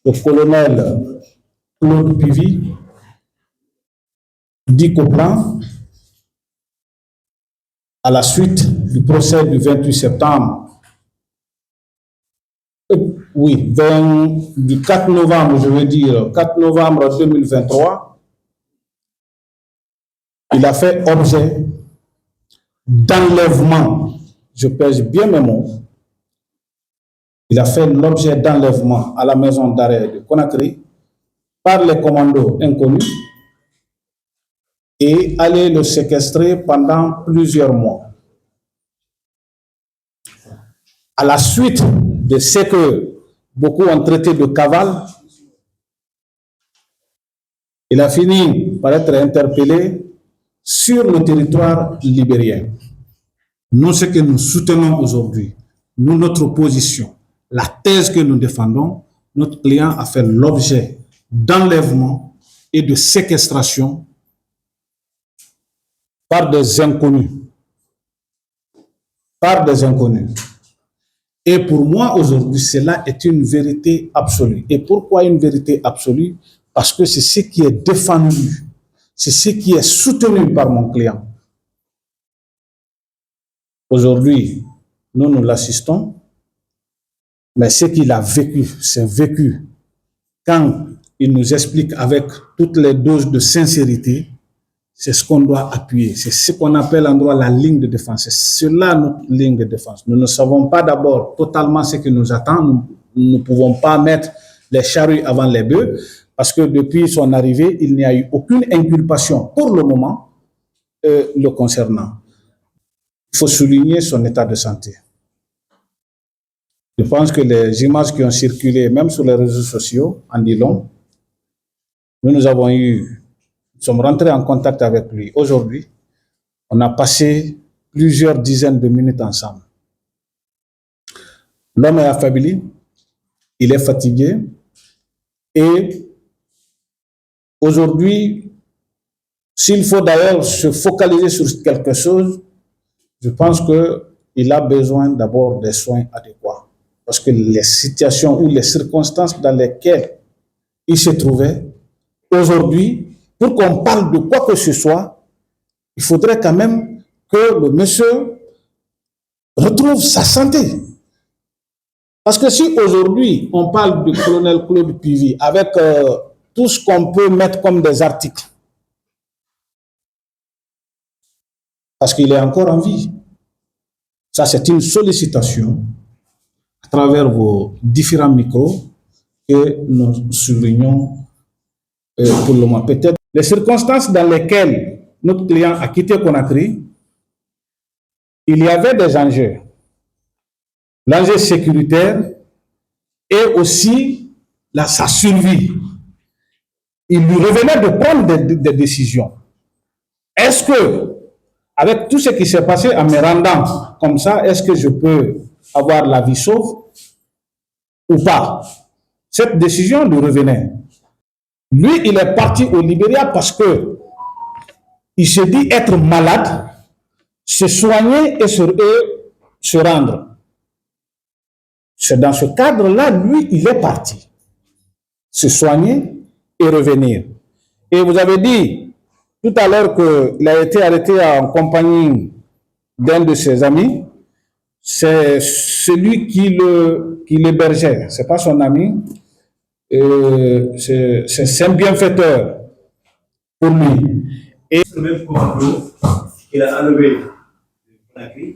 le colonel Claude Pivy, dit Coplan, à la suite du procès du 28 septembre, du 4 novembre, je veux dire, 4 novembre 2023, il a fait objet d'enlèvement, je pèse bien mes mots, il a fait l'objet d'enlèvement à la maison d'arrêt de Conakry par les commandos inconnus et aller le séquestrer pendant plusieurs mois. À la suite de ce que beaucoup ont traité de cavale, il a fini par être interpellé sur le territoire libérien. Nous, ce que nous soutenons aujourd'hui, nous, notre position, la thèse que nous défendons, notre client a fait l'objet d'enlèvement et de séquestration par des inconnus. Par des inconnus. Et pour moi, aujourd'hui, cela est une vérité absolue. Et pourquoi une vérité absolue? Parce que c'est ce qui est défendu, c'est ce qui est soutenu par mon client. Aujourd'hui, nous l'assistons, mais ce qu'il a vécu, c'est vécu. Quand il nous explique avec toutes les doses de sincérité, c'est ce qu'on doit appuyer. C'est ce qu'on appelle en droit la ligne de défense. C'est cela notre ligne de défense. Nous ne savons pas d'abord totalement ce qui nous attend. Nous ne pouvons pas mettre les charrues avant les bœufs, parce que depuis son arrivée, il n'y a eu aucune inculpation pour le moment le concernant. Il faut souligner son état de santé. Je pense que les images qui ont circulé, même sur les réseaux sociaux, en disent long. Nous sommes rentrés en contact avec lui. Aujourd'hui, on a passé plusieurs dizaines de minutes ensemble. L'homme est affaibli, il est fatigué, et aujourd'hui, s'il faut d'ailleurs se focaliser sur quelque chose, je pense qu'il a besoin d'abord des soins adéquats. Parce que les situations ou les circonstances dans lesquelles il se trouvait, aujourd'hui, pour qu'on parle de quoi que ce soit, il faudrait quand même que le monsieur retrouve sa santé. Parce que si aujourd'hui, on parle du colonel Claude Pivy avec tout ce qu'on peut mettre comme des articles, parce qu'il est encore en vie, ça c'est une sollicitation à travers vos différents micros que nous soulignons pour le moment. Peut-être les circonstances dans lesquelles notre client a quitté Conakry, il y avait des enjeux. L'enjeu sécuritaire et aussi sa survie. Il lui revenait de prendre des décisions. Est-ce que, avec tout ce qui s'est passé en me rendant comme ça, est-ce que je peux avoir la vie sauve ou pas? Cette décision lui revenait. Lui, il est parti au Libéria parce que il se dit être malade, se soigner et se rendre. C'est dans ce cadre-là, lui, il est parti. Se soigner et revenir. Et vous avez dit tout à l'heure qu'il a été arrêté en compagnie d'un de ses amis. C'est celui qui l'hébergeait. Ce n'est pas son ami. C'est un bienfaiteur pour lui. Et le même commando qu'il a enlevé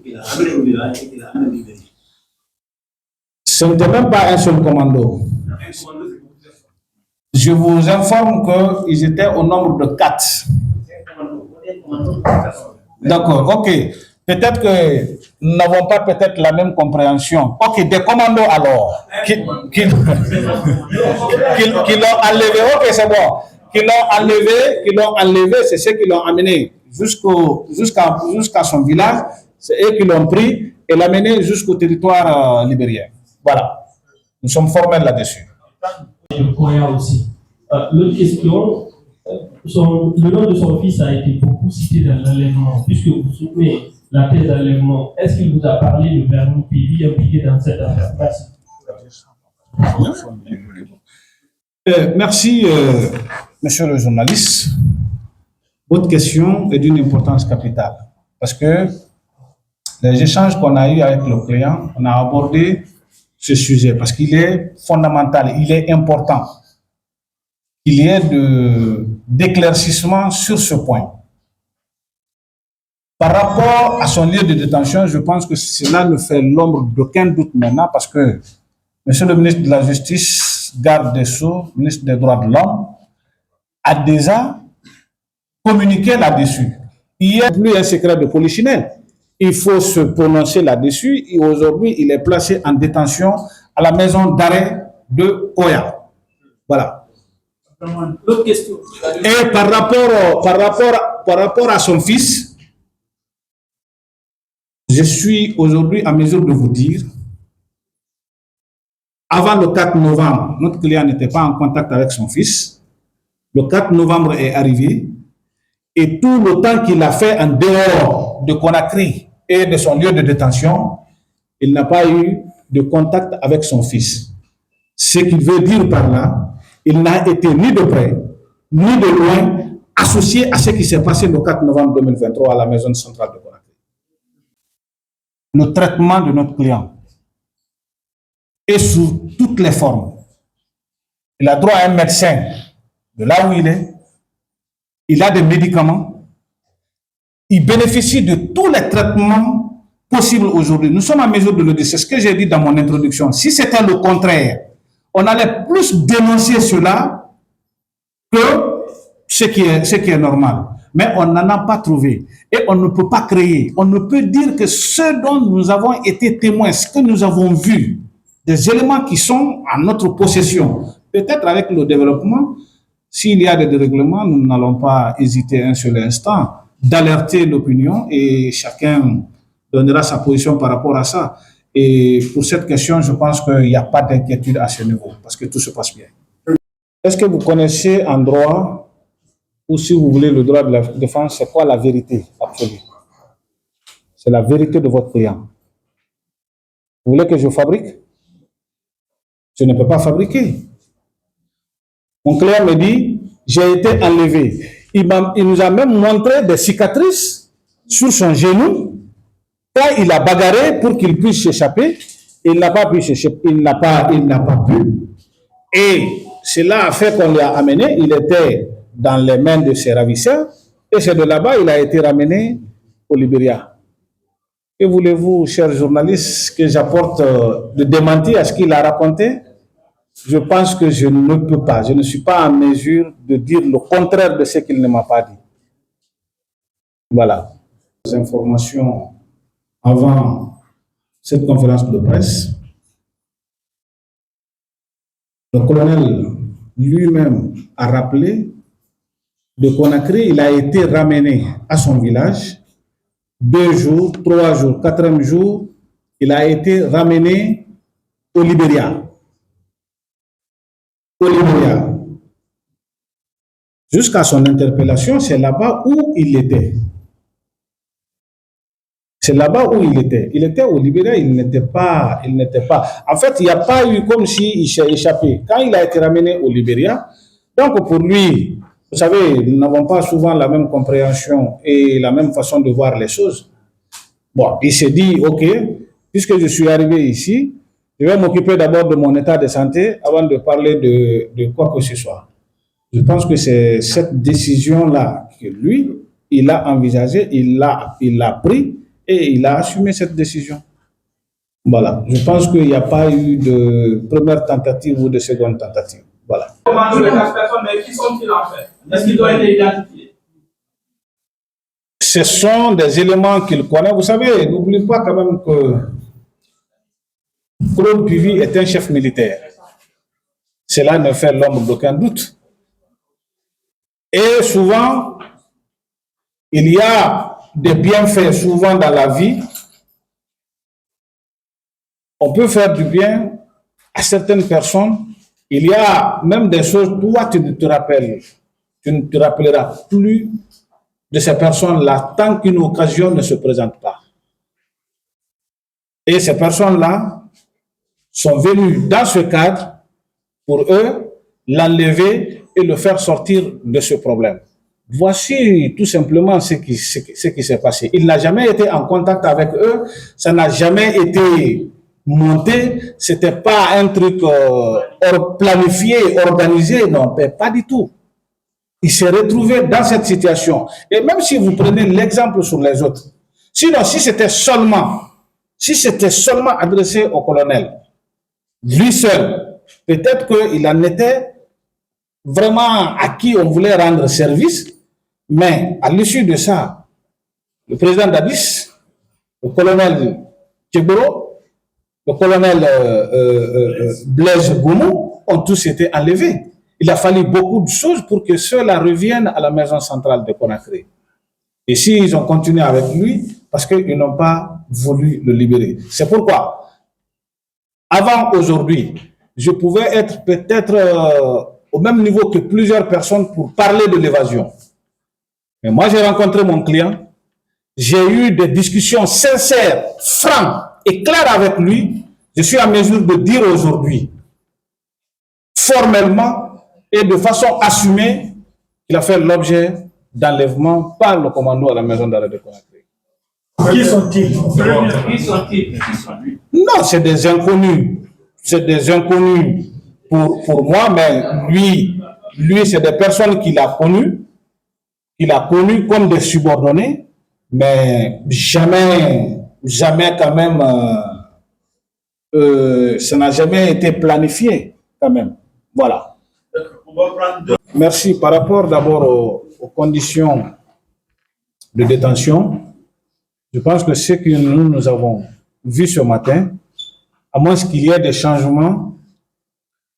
qu'il a amené au village et qu'il a amené au village. Ce n'était même pas un seul commando. Je vous informe qu'ils étaient au nombre de 4. D'accord, ok. Peut-être que nous n'avons pas peut-être la même compréhension. Ok, des commandos alors. Qui l'ont enlevé, ok, c'est bon. Qui l'ont enlevé, c'est ceux qui l'ont amené jusqu'à son village. C'est eux qui l'ont pris et l'ont amené jusqu'au territoire libérien. Voilà. Nous sommes formels là-dessus. Aussi. L'autre question, le nom de son fils a été beaucoup cité dans l'enlèvement, puisque vous soutenez la thèse d'enlèvement. Est-ce qu'il vous a parlé de Vernon Pivy impliqué dans cette affaire? Merci. Merci, monsieur le journaliste. Votre question est d'une importance capitale parce que les échanges qu'on a eus avec le client, on a abordé ce sujet parce qu'il est fondamental, il est important qu'il y ait d'éclaircissement sur ce point. Par rapport à son lieu de détention, je pense que cela ne fait l'ombre d'aucun doute maintenant parce que monsieur le ministre de la Justice, garde des Sceaux, ministre des Droits de l'Homme, a déjà communiqué là-dessus. Il n'y a plus un secret de polichinelle. Il faut se prononcer là-dessus. Et aujourd'hui, il est placé en détention à la maison d'arrêt de Koya. Voilà. L'autre question. Et par rapport à son fils, je suis aujourd'hui en mesure de vous dire, avant le 4 novembre, notre client n'était pas en contact avec son fils. Le 4 novembre est arrivé et tout le temps qu'il a fait en dehors de Conakry et de son lieu de détention, il n'a pas eu de contact avec son fils. Ce qu'il veut dire par là, il n'a été ni de près, ni de loin associé à ce qui s'est passé le 4 novembre 2023 à la maison centrale de Conakry. Le traitement de notre client est sous toutes les formes. Il a droit à un médecin de là où il est. Il a des médicaments. Il bénéficie de tous les traitements possibles aujourd'hui. Nous sommes en mesure de le dire. C'est ce que j'ai dit dans mon introduction. Si c'était le contraire, on allait plus dénoncer cela que ce qui est normal. Mais on n'en a pas trouvé. Et on ne peut pas créer. On ne peut dire que ce dont nous avons été témoins, ce que nous avons vu, des éléments qui sont en notre possession, peut-être avec le développement, s'il y a des dérèglements, nous n'allons pas hésiter un seul instant d'alerter l'opinion et chacun donnera sa position par rapport à ça. Et pour cette question, je pense qu'il n'y a pas d'inquiétude à ce niveau parce que tout se passe bien. Est-ce que vous connaissez en droit, ou si vous voulez le droit de la défense, c'est quoi la vérité absolue? C'est la vérité de votre client. Vous voulez que je fabrique? Je ne peux pas fabriquer. Mon client me dit, j'ai été enlevé. Il nous a même montré des cicatrices sur son genou. Quand il a bagarré pour qu'il puisse s'échapper, il n'a pas pu s'échapper, il n'a pas pu. Et cela a fait qu'on l'a amené, il était dans les mains de ses ravisseurs, et c'est de là-bas il a été ramené au Libéria. Que voulez-vous, chers journalistes, que j'apporte de démenti à ce qu'il a raconté? Je pense que je ne peux pas, je ne suis pas en mesure de dire le contraire de ce qu'il ne m'a pas dit. Voilà. Les informations avant cette conférence de presse, le colonel lui-même a rappelé de Conakry, il a été ramené à son village 2 jours, 3 jours, 4e jour, il a été ramené au Libéria. Jusqu'à son interpellation, c'est là-bas où il était. C'est là-bas où il était. Il était au Libéria, il n'était pas. En fait, il n'y a pas eu comme s'il s'est échappé. Quand il a été ramené au Libéria, donc pour lui, vous savez, nous n'avons pas souvent la même compréhension et la même façon de voir les choses. Bon, il s'est dit, ok, puisque je suis arrivé ici, je vais m'occuper d'abord de mon état de santé avant de parler de quoi que ce soit. Je pense que c'est cette décision-là que lui, il a envisagé, il l'a pris et il a assumé cette décision. Voilà. Je pense qu'il n'y a pas eu de première tentative ou de seconde tentative. Voilà. Comment les 4 personnes, mais qui sont-ils en fait? Est-ce qu'ils doivent être identifiés? Ce sont des éléments qu'il connaît. Vous savez, n'oubliez pas quand même que Claude Puvis est un chef militaire. Cela ne fait l'ombre d'aucun doute. Et souvent, il y a des bienfaits souvent dans la vie. On peut faire du bien à certaines personnes. Il y a même des choses, toi tu ne te rappelleras plus de ces personnes-là tant qu'une occasion ne se présente pas. Et ces personnes-là sont venues dans ce cadre. Pour eux, l'enlever et le faire sortir de ce problème. Voici tout simplement ce qui s'est passé. Il n'a jamais été en contact avec eux, ça n'a jamais été monté, c'était pas un truc planifié, organisé, non, pas du tout. Il s'est retrouvé dans cette situation. Et même si vous prenez l'exemple sur les autres, sinon si c'était seulement adressé au colonel, lui seul, peut-être qu'il en était vraiment à qui on voulait rendre service, mais à l'issue de ça, le président d'Addis, le colonel Tcheboro, le colonel Blaise Goumou ont tous été enlevés. Il a fallu beaucoup de choses pour que ceux-là reviennent à la maison centrale de Conakry. Et s'ils ont continué avec lui, parce qu'ils n'ont pas voulu le libérer. C'est pourquoi, avant aujourd'hui, je pouvais être peut-être au même niveau que plusieurs personnes pour parler de l'évasion. Mais moi, j'ai rencontré mon client, j'ai eu des discussions sincères, franches et claires avec lui. Je suis en mesure de dire aujourd'hui, formellement et de façon assumée, qu'il a fait l'objet d'enlèvement par le commando à la maison d'arrêt de Conakry. Qui sont-ils? Non, c'est des inconnus. C'est des inconnus pour moi, mais lui c'est des personnes qu'il a connues comme des subordonnés, mais jamais quand même, ça n'a jamais été planifié quand même. Voilà. Merci. Par rapport d'abord aux conditions de détention, je pense que ce que nous avons vu ce matin, à moins qu'il y ait des changements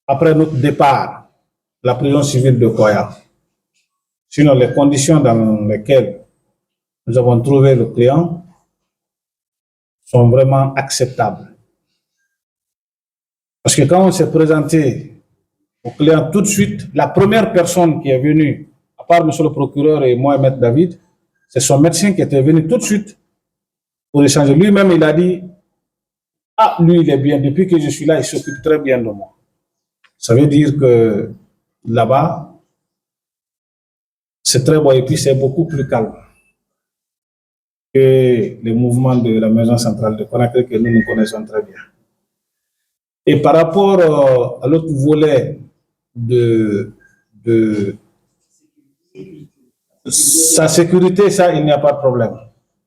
après notre départ de la prison civile de Koya. Sinon, les conditions dans lesquelles nous avons trouvé le client sont vraiment acceptables. Parce que quand on s'est présenté au client tout de suite, la première personne qui est venue, à part M. le procureur et moi, Maître David, c'est son médecin qui était venu tout de suite pour échanger. Lui-même, il a dit, ah, lui, il est bien. Depuis que je suis là, il s'occupe très bien de moi. Ça veut dire que là-bas, c'est très bon et puis c'est beaucoup plus calme que les mouvements de la maison centrale de Conakry que nous connaissons très bien. Et par rapport à l'autre volet de sa sécurité, ça, il n'y a pas de problème.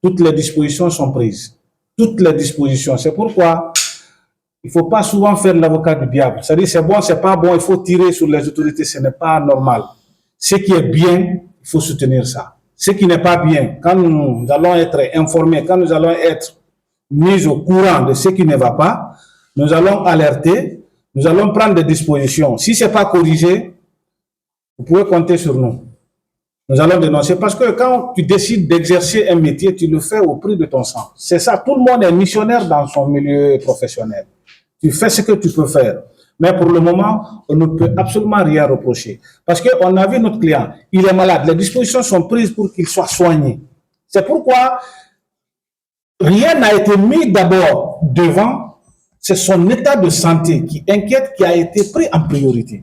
Toutes les dispositions sont prises. Toutes les dispositions. C'est pourquoi il ne faut pas souvent faire l'avocat du diable. C'est-à-dire, c'est bon, c'est pas bon, il faut tirer sur les autorités, ce n'est pas normal. Ce qui est bien, il faut soutenir ça. Ce qui n'est pas bien, quand nous allons être informés, quand nous allons être mis au courant de ce qui ne va pas, nous allons alerter, nous allons prendre des dispositions. Si ce n'est pas corrigé, vous pouvez compter sur nous. Nous allons dénoncer parce que quand tu décides d'exercer un métier, tu le fais au prix de ton sang. C'est ça, tout le monde est missionnaire dans son milieu professionnel. Tu fais ce que tu peux faire. Mais pour le moment, on ne peut absolument rien reprocher. Parce qu'on a vu notre client, il est malade. Les dispositions sont prises pour qu'il soit soigné. C'est pourquoi rien n'a été mis d'abord devant. C'est son état de santé qui inquiète, qui a été pris en priorité.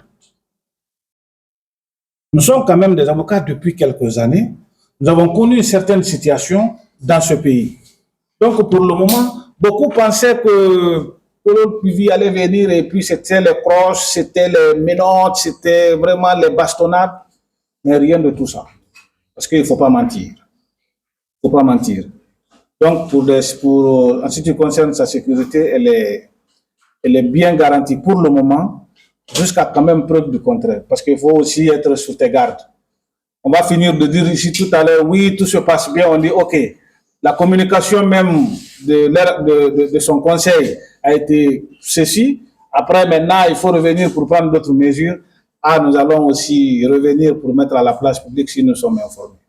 Nous sommes quand même des avocats depuis quelques années. Nous avons connu certaines situations dans ce pays. Donc, pour le moment, beaucoup pensaient que l'on pouvait aller venir et puis c'était les croches, c'était les menottes, c'était vraiment les bastonnades. Mais rien de tout ça. Parce qu'il ne faut pas mentir. Il ne faut pas mentir. Donc, en ce qui concerne sa sécurité, elle est bien garantie pour le moment, jusqu'à quand même preuve du contraire. Parce qu'il faut aussi être sur tes gardes. On va finir de dire ici tout à l'heure, oui, tout se passe bien. On dit, OK, la communication même de son conseil a été ceci. Après, maintenant, il faut revenir pour prendre d'autres mesures. Ah, nous allons aussi revenir pour mettre à la place publique si nous sommes informés.